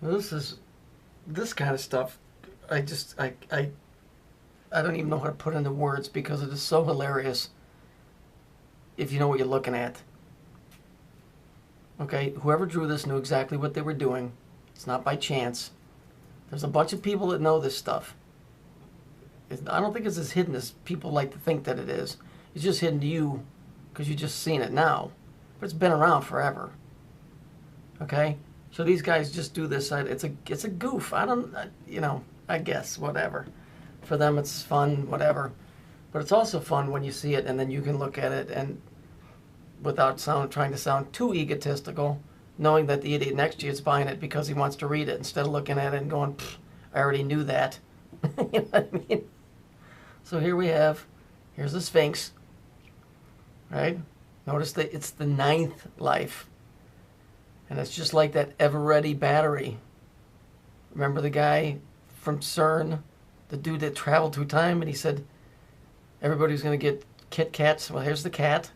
This kind of stuff. I don't even know how to put into words because it is so hilarious if you know what you're looking at. Okay, whoever drew this knew exactly what they were doing. It's not by chance. There's a bunch of people that know this stuff. I don't think it's as hidden as people like to think that it is. It's just hidden to you because you've just seen it now. But it's been around forever. Okay? So these guys just do this. It's a goof. I guess, whatever. For them it's fun, whatever. But it's also fun when you see it and then you can look at it and without trying to sound too egotistical, knowing that the idiot next to you is buying it because he wants to read it instead of looking at it and going, I already knew that. You know what I mean? So here's the Sphinx, right? Notice that it's the 9th life. And it's just like that ever-ready battery. Remember the guy from CERN, the dude that traveled through time, and he said everybody's going to get Kit Kats. Well, here's the cat,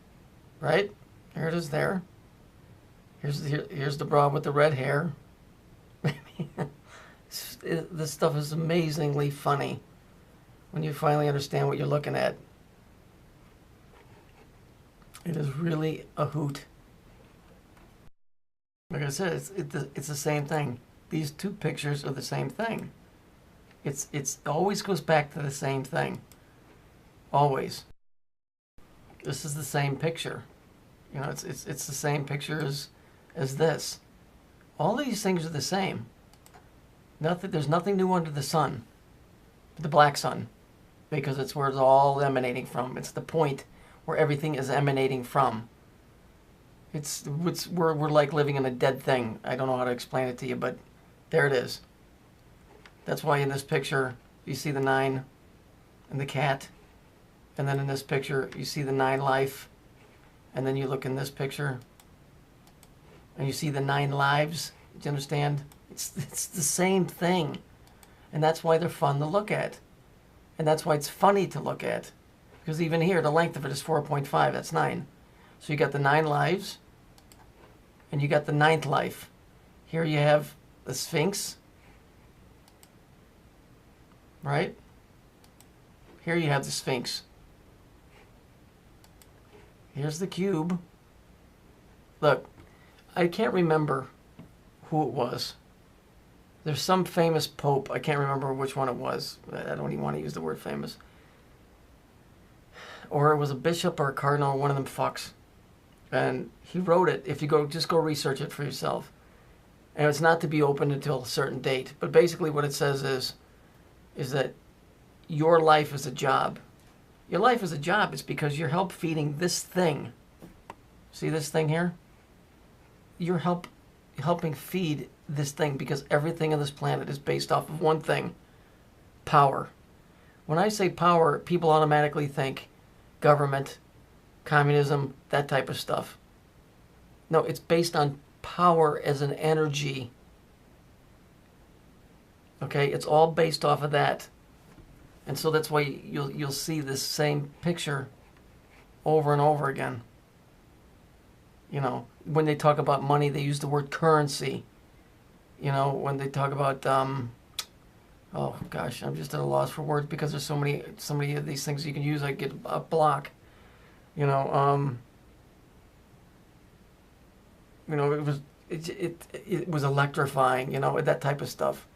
right? There it is there. Here's the broad with the red hair. This stuff is amazingly funny when you finally understand what you're looking at. It is really a hoot. Like I said, it's the same thing. These two pictures are the same thing. It always goes back to the same thing. Always. This is the same picture. You know, it's the same picture as this. All these things are the same. There's nothing new under the sun. The black sun. Because it's where it's all emanating from. It's the point where everything is emanating from. We're like living in a dead thing. I don't know how to explain it to you, but there it is. That's why in this picture you see the 9 and the cat. And then in this picture you see the 9 life. And then you look in this picture and you see the 9 lives. Do you understand? It's the same thing. And that's why they're fun to look at. And that's why it's funny to look at. Because even here, the length of it is 4.5. That's 9. So you got the 9 lives. And you got the 9th life. Here you have the Sphinx. Right? Here you have the Sphinx. Here's the cube. Look, I can't remember who it was. There's some famous pope. I can't remember which one it was. I don't even want to use the word famous. Or it was a bishop or a cardinal, one of them fucks. And he wrote it. If you just go research it for yourself. And it's not to be opened until a certain date. But basically what it says is that your life is a job. Your life is a job. It's because you're feeding this thing. See this thing here? You're helping feed this thing because everything on this planet is based off of one thing. Power. When I say power, people automatically think government, communism, that type of stuff. No, it's based on power as an energy. Okay, it's all based off of that. And so that's why you'll see this same picture over and over again. You know, when they talk about money, they use the word currency. You know, when they talk about, oh gosh, I'm just at a loss for words because there's so many of these things you can use. I get a block. You know, it was electrifying. You know, that type of stuff.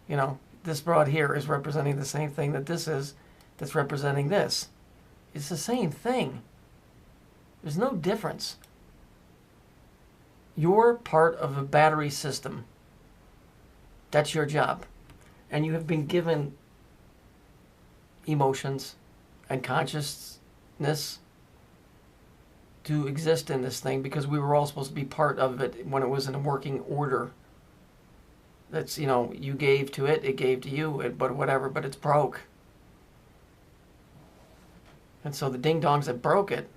You know, this broad here is representing the same thing that this is, that's representing this. It's the same thing. There's no difference. You're part of a battery system. That's your job. And you have been given emotions and consciousness to exist in this thing because we were all supposed to be part of it when it was in a working order. That's, you know, you gave to it, it gave to you, but whatever, but it's broke. And so the ding-dongs that broke it,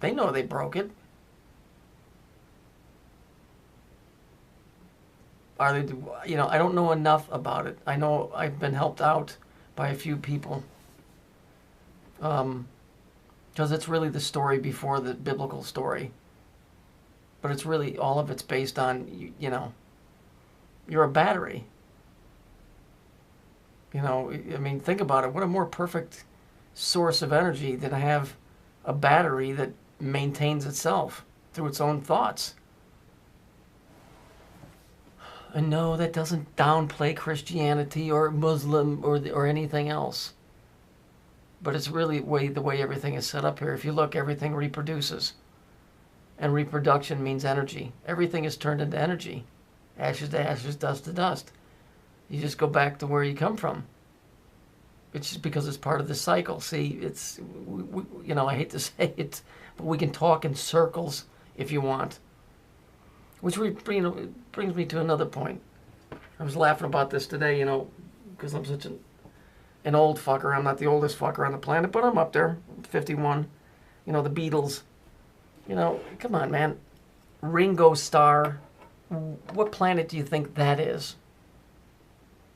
they know they broke it. Are they, you know, I don't know enough about it. I know I've been helped out by a few people. Because it's really the story before the biblical story. But it's really, all of it's based on, you know, You're a battery. You know, I mean, think about it. What a more perfect source of energy than to have a battery that maintains itself through its own thoughts. And no, that doesn't downplay Christianity or Muslim or anything else. But it's really the way everything is set up here. If you look, everything reproduces. And reproduction means energy. Everything is turned into energy. Ashes to ashes, dust to dust. You just go back to where you come from. It's just because it's part of the cycle. See, it's, you know, I hate to say it, but we can talk in circles if you want. Which brings me to another point. I was laughing about this today, you know, because I'm such an old fucker. I'm not the oldest fucker on the planet, but I'm up there, 51. You know, the Beatles. You know, come on, man. Ringo Starr. What planet do you think that is?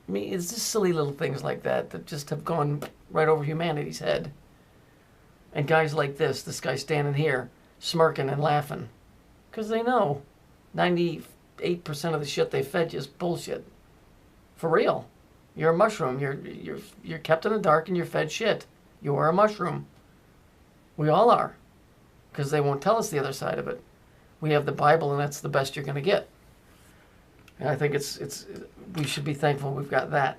I mean, it's just silly little things like that that just have gone right over humanity's head. And guys like this guy standing here, smirking and laughing. Because they know 98% of the shit they fed you is bullshit. For real. You're a mushroom. You're kept in the dark and you're fed shit. You are a mushroom. We all are. Because they won't tell us the other side of it. We have the Bible, and that's the best you're going to get. And I think we should be thankful we've got that.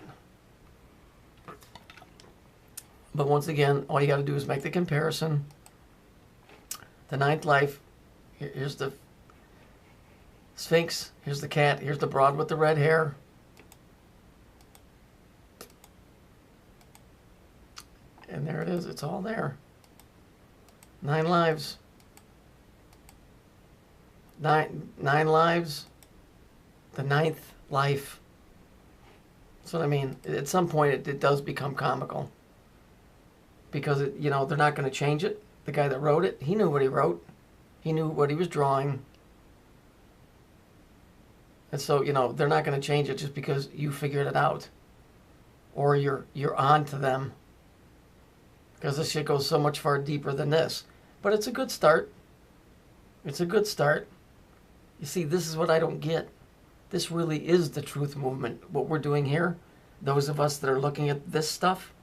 But once again, all you got to do is make the comparison. The ninth life. Here's the Sphinx. Here's the cat. Here's the broad with the red hair. And there it is. It's all there. 9 lives. Nine lives. The 9th life. That's what I mean. At some point, it does become comical. Because, you know, they're not going to change it. The guy that wrote it, he knew what he wrote. He knew what he was drawing. And so, you know, they're not going to change it just because you figured it out. Or you're on to them. Because this shit goes so much far deeper than this. But it's a good start. It's a good start. You see, this is what I don't get. This really is the truth movement. What we're doing here, those of us that are looking at this stuff,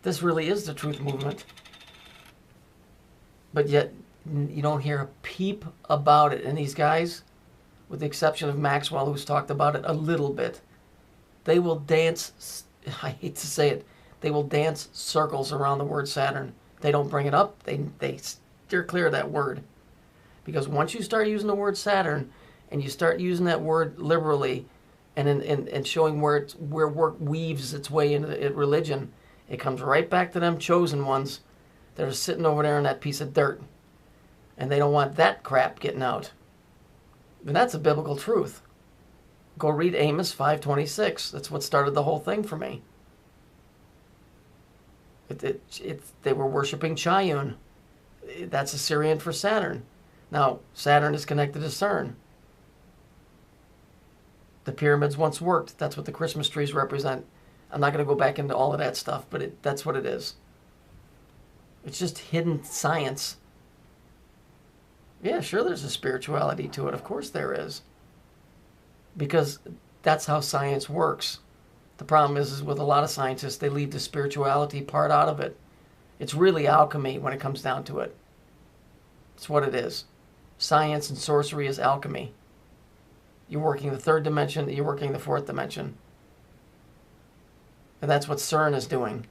this really is the truth movement. But yet, you don't hear a peep about it. And these guys, with the exception of Maxwell, who's talked about it a little bit, they will dance, I hate to say it, they will dance circles around the word Saturn. They don't bring it up. They steer clear of that word. Because once you start using the word Saturn, and you start using that word liberally, and showing where work weaves its way into religion, it comes right back to them chosen ones that are sitting over there in that piece of dirt. And they don't want that crap getting out. And that's a biblical truth. Go read Amos 5:26. That's what started the whole thing for me. They were worshiping Chiun. That's Assyrian for Saturn. Now, Saturn is connected to CERN. The pyramids once worked. That's what the Christmas trees represent. I'm not going to go back into all of that stuff, but that's what it is. It's just hidden science. Yeah, sure, there's a spirituality to it. Of course there is. Because that's how science works. The problem is with a lot of scientists, they leave the spirituality part out of it. It's really alchemy when it comes down to it. It's what it is. Science and sorcery is alchemy. You're working the 3rd dimension, you're working the 4th dimension. And that's what CERN is doing.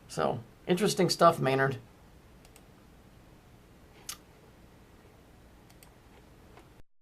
So, interesting stuff, Maynard.